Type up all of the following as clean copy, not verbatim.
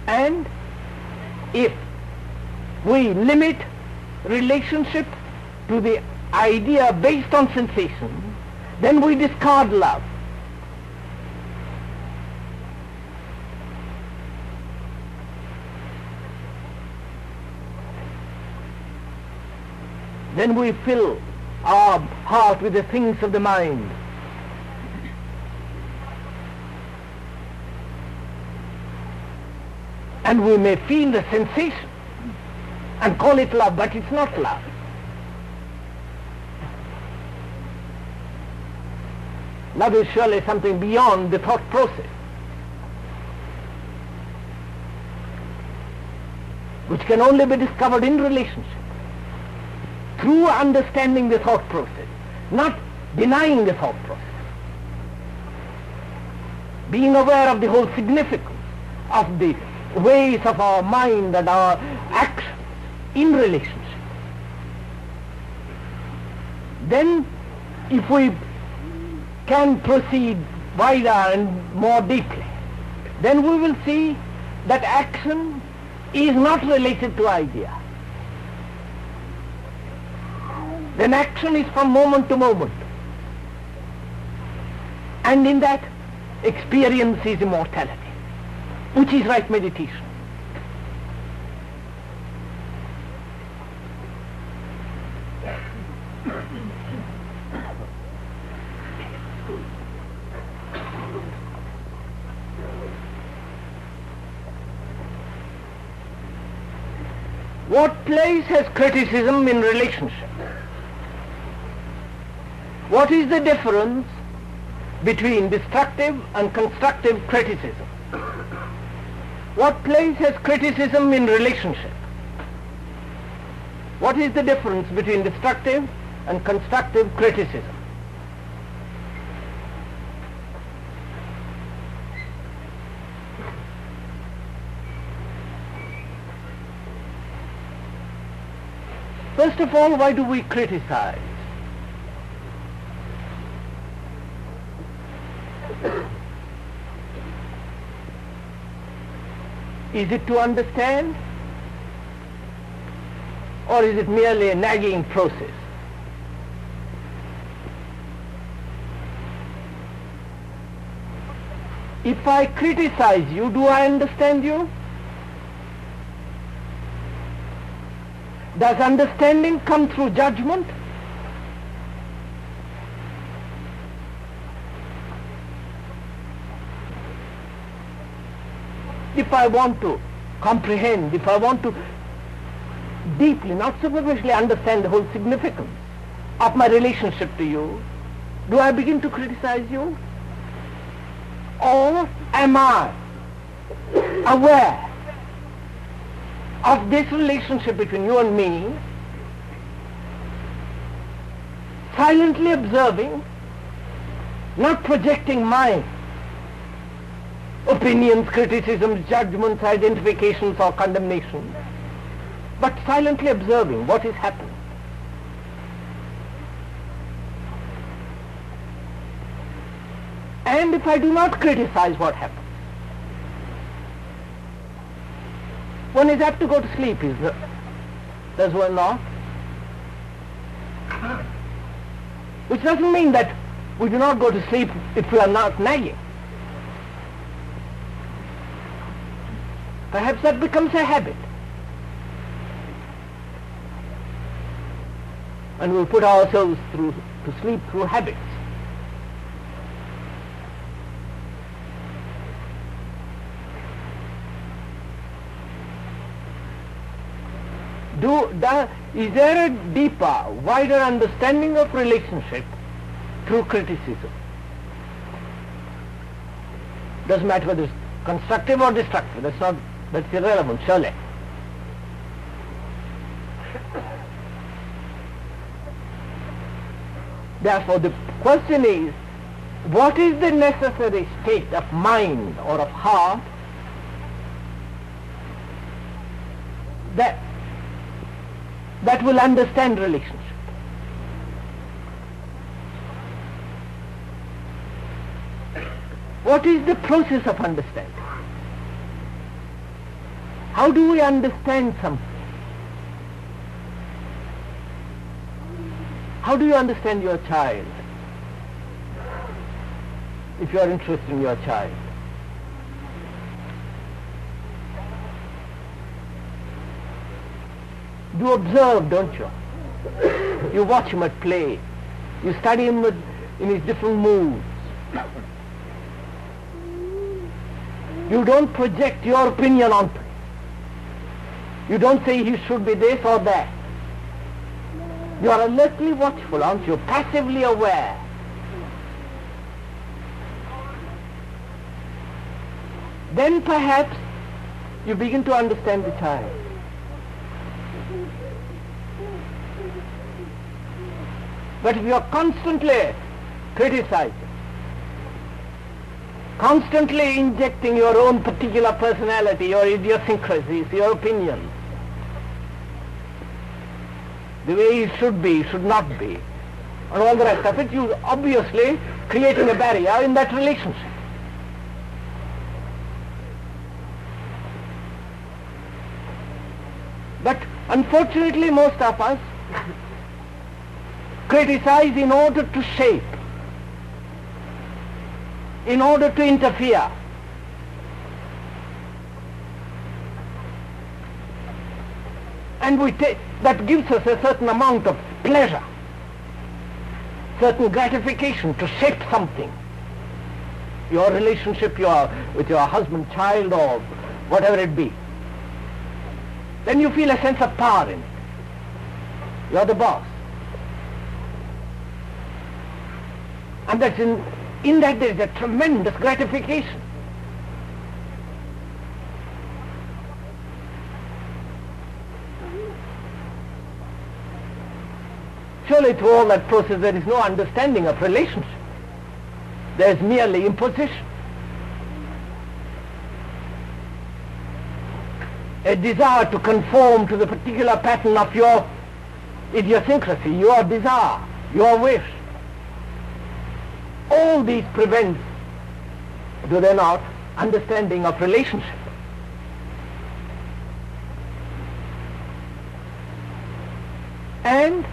And if we limit relationship to the idea based on sensation, then we discard love. Then we fill our heart with the things of the mind. And we may feel the sensation and call it love, but it's not love. Love is surely something beyond the thought process, which can only be discovered in relationship, through understanding the thought process, not denying the thought process. Being aware of the whole significance of the ways of our mind and our actions in relationship. Then, if we can proceed wider and more deeply, then we will see that action is not related to idea. Then action is from moment to moment. And in that, experience is immortality, which is right meditation. What place has criticism in relationship? What is the difference between destructive and constructive criticism? What place has criticism in relationship? What is the difference between destructive and constructive criticism? First of all, why do we criticize? Is it to understand, or is it merely a nagging process? If I criticize you, do I understand you? Does understanding come through judgment? If I want to comprehend, if I want to deeply, not superficially understand the whole significance of my relationship to you, do I begin to criticize you? Or am I aware of this relationship between you and me, silently observing, not projecting my opinions, criticisms, judgments, identifications or condemnations, but silently observing what is happening? And if I do not criticize what happens, one is apt to go to sleep, does one not? Which doesn't mean that we do not go to sleep if we are not nagging. Perhaps that becomes a habit. And we'll put ourselves to sleep through habits. Is there a deeper, wider understanding of relationship through criticism? Doesn't matter whether it's constructive or destructive, that's irrelevant, surely. Therefore, the question is, what is the necessary state of mind or of heart that will understand relationship? What is the process of understanding? How do we understand something? How do you understand your child? If you are interested in your child. You observe, don't you? You watch him at play. You study him in his different moods. You don't project your opinion onto him. You don't say he should be this or that. You are alertly watchful, aren't you? Passively aware. Then perhaps you begin to understand the child. But if you are constantly criticizing, constantly injecting your own particular personality, your idiosyncrasies, your opinions, the way he should be, should not be, and all the rest of it, you obviously creating a barrier in that relationship. But unfortunately most of us criticize in order to shape, in order to interfere. And that gives us a certain amount of pleasure, certain gratification to shape something. Your relationship with your husband, child, or whatever it be. Then you feel a sense of power in it. You are the boss. And that's in that there is a tremendous gratification. Surely through all that process there is no understanding of relationship. There is merely imposition. A desire to conform to the particular pattern of your idiosyncrasy, your desire, your wish. All these prevents, do they not, understanding of relationship. And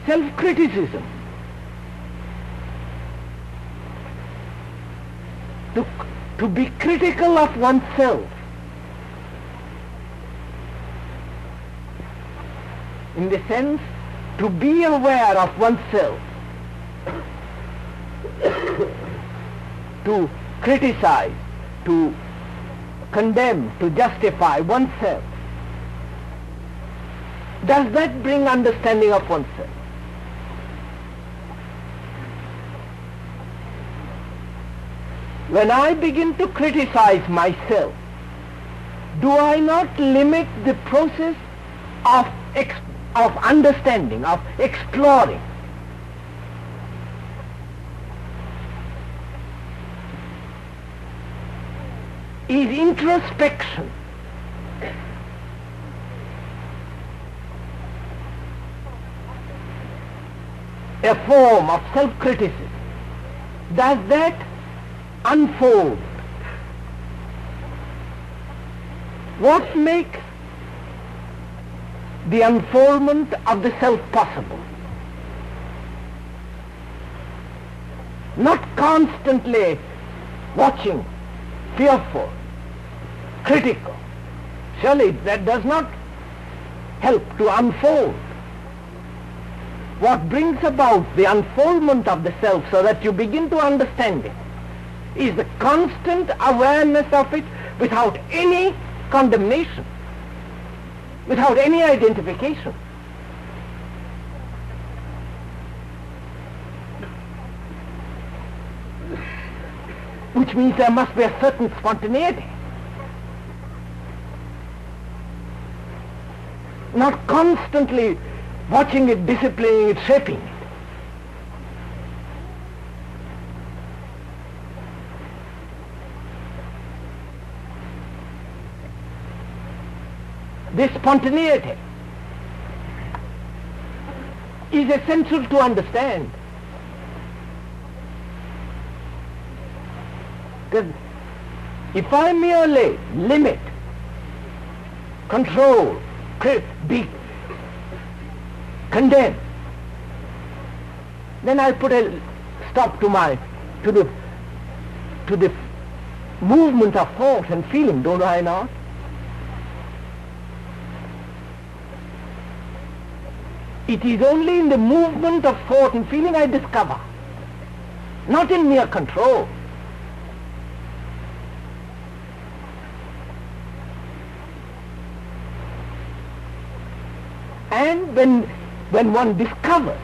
self-criticism. To be critical of oneself. In the sense, to be aware of oneself. To criticize, to condemn, to justify oneself. Does that bring understanding of oneself? When I begin to criticize myself, do I not limit the process of understanding, of exploring? Is introspection a form of self-criticism? Does that unfold? What makes the unfoldment of the self possible? Not constantly watching, fearful, critical. Surely that does not help to unfold. What brings about the unfoldment of the self so that you begin to understand it is the constant awareness of it without any condemnation, without any identification. Which means there must be a certain spontaneity. Not constantly watching it, disciplining it, shaping it. This spontaneity is essential to understand. Because if I merely limit, control, condemn, then I put a stop to the movement of thought and feeling, don't I not? It is only in the movement of thought and feeling I discover, not in mere control. And when one discovers,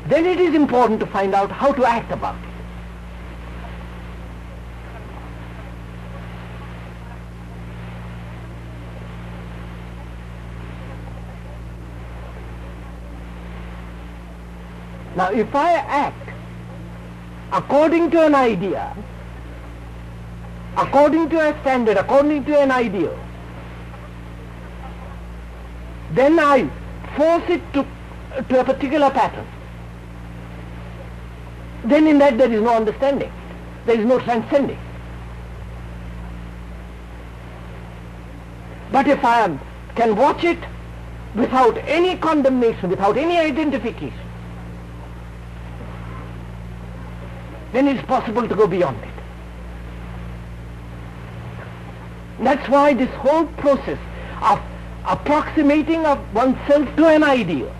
then it is important to find out how to act about it. Now, if I act according to an idea, according to a standard, according to an ideal, then I force it to a particular pattern. Then in that there is no understanding, there is no transcending. But if I can watch it without any condemnation, without any identification, then it's possible to go beyond it. That's why this whole process of approximating of oneself to an ideal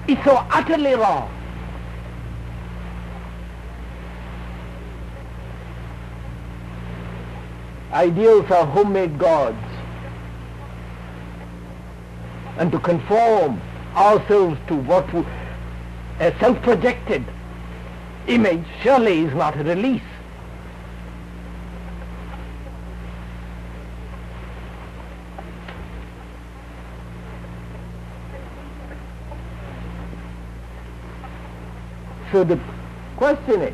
is so utterly wrong. Ideals are homemade gods, and to conform ourselves to a self-projected image surely is not a release. So the question is,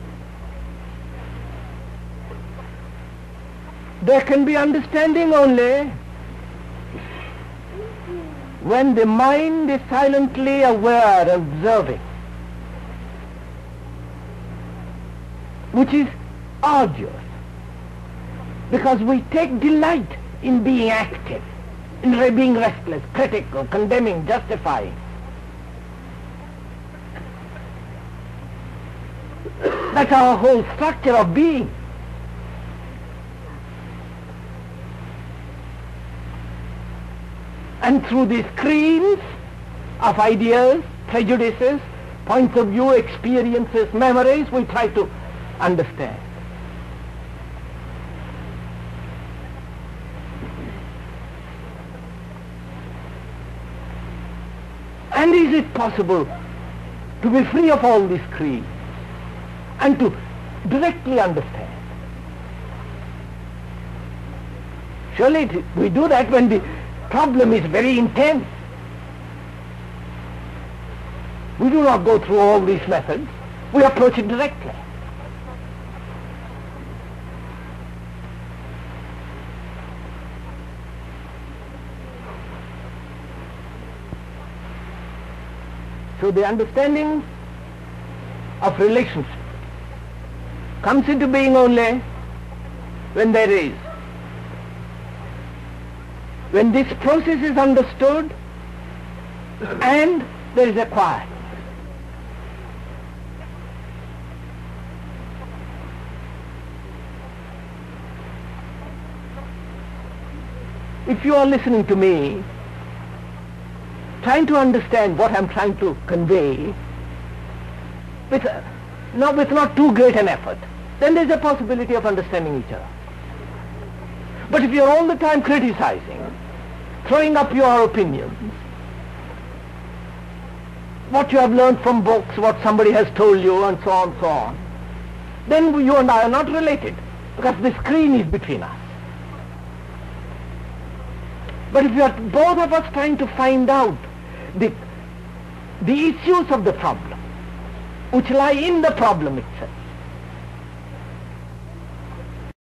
there can be understanding only when the mind is silently aware, observing, which is arduous, because we take delight in being active, in being restless, critical, condemning, justifying. That's our whole structure of being. And through the screens of ideas, prejudices, points of view, experiences, memories, we try to understand. And is it possible to be free of all these creeds and to directly understand? Surely we do that when the problem is very intense. We do not go through all these methods. We approach it directly. So the understanding of relationship comes into being only when this process is understood and there is a quiet. If you are listening to me, trying to understand what I'm trying to convey with not too great an effort, then there's a possibility of understanding each other. But if you're all the time criticizing, throwing up your opinions, what you have learned from books, what somebody has told you, and so on, then you and I are not related, because the screen is between us. But if you are both of us trying to find out the issues of the problem, which lie in the problem itself,